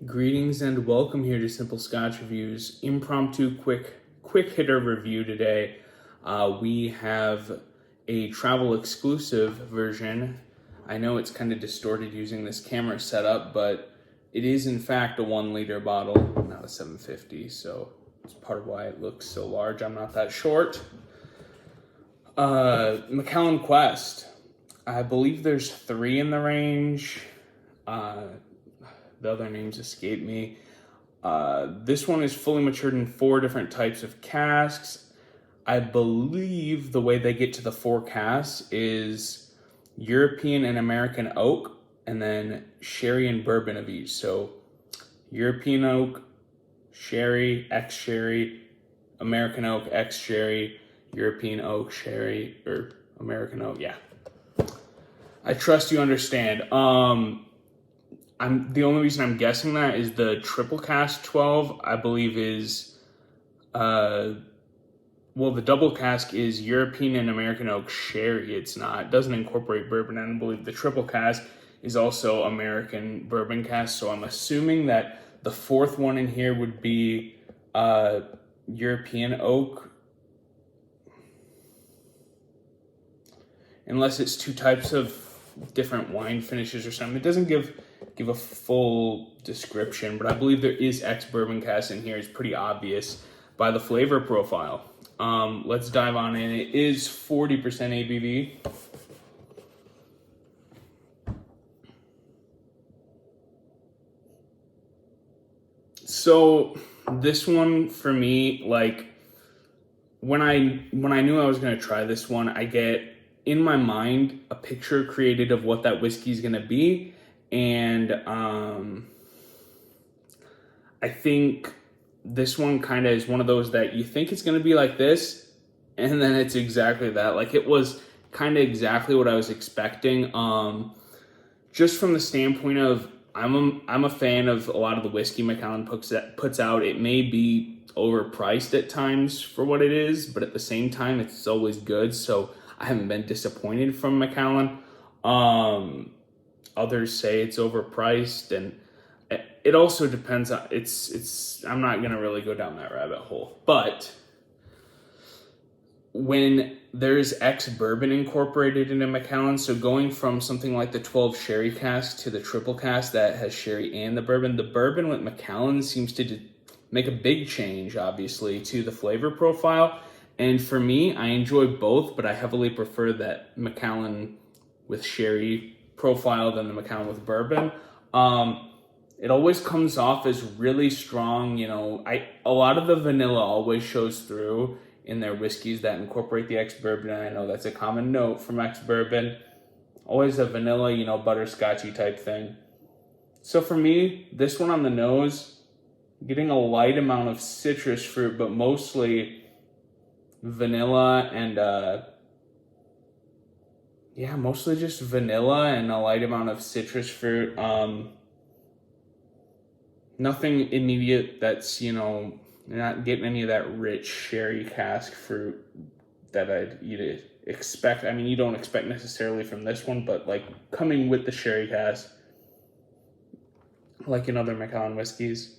Greetings and welcome here to Simple Scotch Reviews. Impromptu quick hitter review today. We have a travel exclusive version. I know it's kind of distorted using this camera setup, but it is in fact a 1 liter bottle, not a 750, so it's part of why it looks so large. I'm not that short. Macallan Quest. I believe there's 3 in the range. The other names escape me. This one is fully matured in 4 different types of casks. I believe the way they get to the 4 casks is European and American oak, and then sherry and bourbon of each. So European oak, sherry, ex-sherry, American oak, ex-sherry, European oak, sherry, or American oak, yeah. I trust you understand. The only reason I'm guessing that is the triple cask 12, I believe is, the double cask is European and American oak sherry. It doesn't incorporate bourbon, and I believe the triple cask is also American bourbon cask. So I'm assuming that the 4th one in here would be European oak, unless it's 2 types of different wine finishes or something. It doesn't give a full description, but I believe there is ex-bourbon cask in here. It's pretty obvious by the flavor profile. Let's dive on in. It is 40% ABV. So this one for me, like when I knew I was gonna try this one, I get in my mind a picture created of what that whiskey is gonna be. And I think this one kind of is one of those that you think it's going to be like this, and then it's exactly that. Like, it was kind of exactly what I was expecting. Just from the standpoint of I'm a fan of a lot of the whiskey Macallan puts out. It may be overpriced at times for what it is, but at the same time, it's always good. So I haven't been disappointed from Macallan. Others say it's overpriced, and it also depends on I'm not gonna really go down that rabbit hole, but when there's ex-bourbon incorporated into Macallan, so going from something like the 12 sherry cask to the triple cask that has sherry and the bourbon with Macallan seems to make a big change, obviously, to the flavor profile. And for me, I enjoy both, but I heavily prefer that Macallan with sherry profile than the Macallan with bourbon. It always comes off as really strong. A lot of the vanilla always shows through in their whiskeys that incorporate the ex-bourbon. I know that's a common note from ex-bourbon. Always a vanilla, butterscotchy type thing. So for me, this one on the nose, getting a light amount of citrus fruit, but mostly vanilla and mostly just vanilla and a light amount of citrus fruit. Nothing immediate that's, you're not getting any of that rich sherry cask fruit that you'd expect. I mean, you don't expect necessarily from this one, but like coming with the sherry cask, like in other Macallan whiskeys.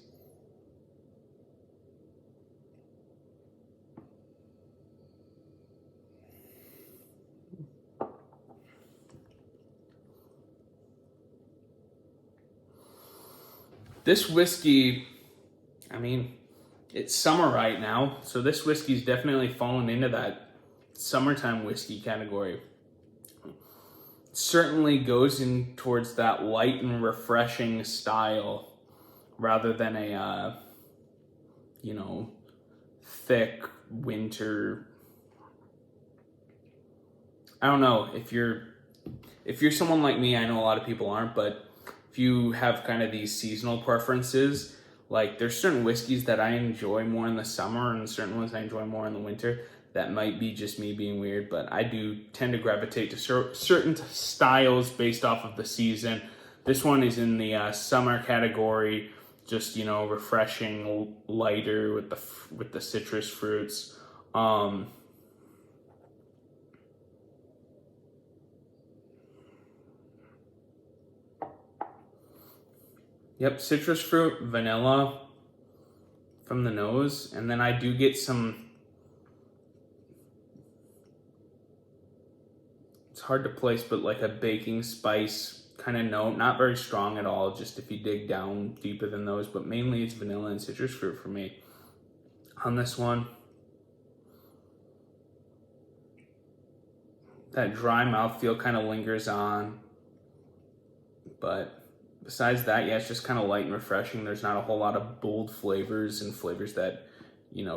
This whiskey, I mean, it's summer right now, so this whiskey's definitely fallen into that summertime whiskey category. It certainly goes in towards that light and refreshing style rather than a, thick winter. I don't know, if you're someone like me, I know a lot of people aren't, but if you have kind of these seasonal preferences, like there's certain whiskeys that I enjoy more in the summer and certain ones I enjoy more in the winter. That might be just me being weird, but I do tend to gravitate to certain styles based off of the season. This one is in the summer category, just, refreshing, lighter with the citrus fruits. Yep, citrus fruit, vanilla from the nose, and then I do get some, it's hard to place, but like a baking spice kind of note, not very strong at all, just if you dig down deeper than those, but mainly it's vanilla and citrus fruit for me on this one. That dry mouthfeel kind of lingers on, but besides that, yeah, it's just kind of light and refreshing. There's not a whole lot of bold flavors and flavors that,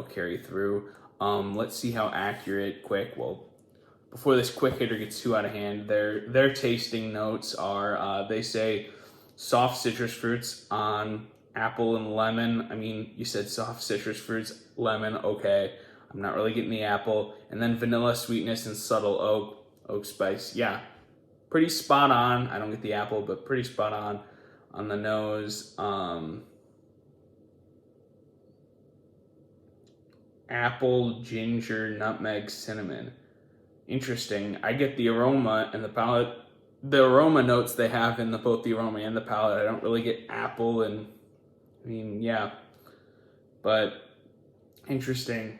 carry through. Let's see how accurate, before this quick hitter gets too out of hand, their tasting notes are, they say soft citrus fruits on apple and lemon. I mean, you said soft citrus fruits, lemon, okay. I'm not really getting the apple. And then vanilla sweetness and subtle oak spice. Yeah, pretty spot on. I don't get the apple, but pretty spot on the nose. Apple, ginger, nutmeg, cinnamon. Interesting. I get the aroma and the palate. The aroma notes they have in both the aroma and the palate. I don't really get apple and, yeah. But interesting.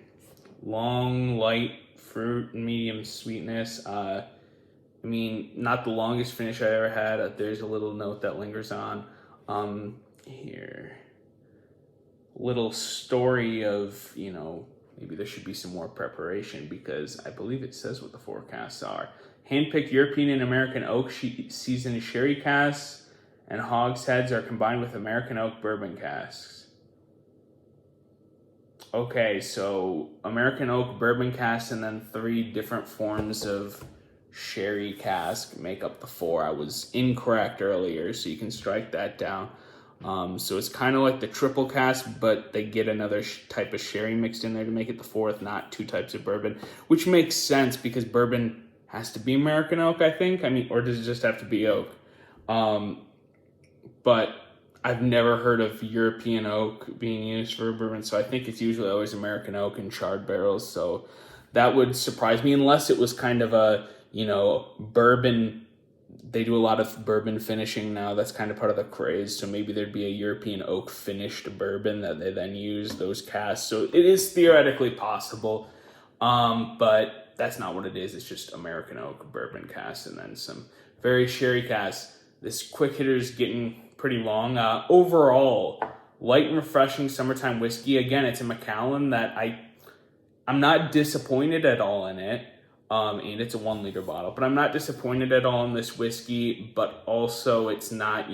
Long, light fruit, medium sweetness. Not the longest finish I ever had. There's a little note that lingers on. Here. Little story of, maybe there should be some more preparation because I believe it says what the forecasts are. Handpicked European and American oak seasoned sherry casks and hogsheads are combined with American oak bourbon casks. Okay, so American oak bourbon casks and then 3 different forms of sherry cask make up the 4. I was incorrect earlier, so you can strike that down. So it's kind of like the triple cask, but they get another type of sherry mixed in there to make it the 4th, not 2 types of bourbon, which makes sense because bourbon has to be American oak, I think. Or does it just have to be oak? But I've never heard of European oak being used for bourbon, so I think it's usually always American oak and charred barrels. So that would surprise me unless it was kind of a, bourbon. They do a lot of bourbon finishing now. That's kind of part of the craze. So maybe there'd be a European oak finished bourbon that they then use those casks. So it is theoretically possible, but that's not what it is. It's just American oak bourbon casks and then some very sherry casks. This quick hitter is getting pretty long. Overall, light and refreshing summertime whiskey. Again, it's a Macallan that I'm not disappointed at all in it. And it's a 1 liter bottle, but I'm not disappointed at all in this whiskey, but also it's not,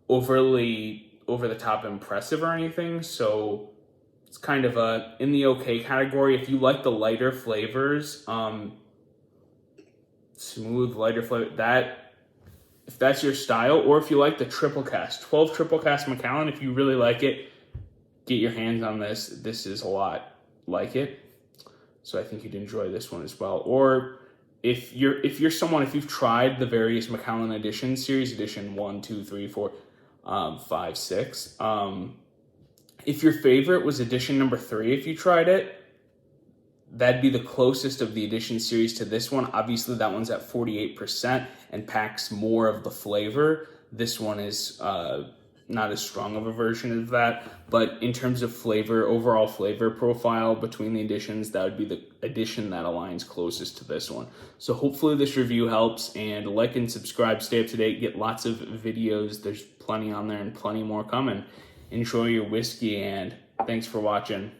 overly over the top impressive or anything. So it's kind of in the okay category. If you like the lighter flavors, smooth, lighter flavor, if that's your style, or if you like the triple cask, 12 triple cask Macallan, if you really like it, get your hands on this. This is a lot like it. So I think you'd enjoy this one as well. Or if you've tried the various Macallan editions, series edition 1, 2, 3, 4, 5, 6. If your favorite was edition number 3, if you tried it, that'd be the closest of the edition series to this one. Obviously that one's at 48% and packs more of the flavor. This one is not as strong of a version of that, but in terms of flavor, overall flavor profile between the editions, that would be the edition that aligns closest to this one. So hopefully this review helps, and like and subscribe, stay up to date, get lots of videos. There's plenty on there and plenty more coming. Enjoy your whiskey, and thanks for watching.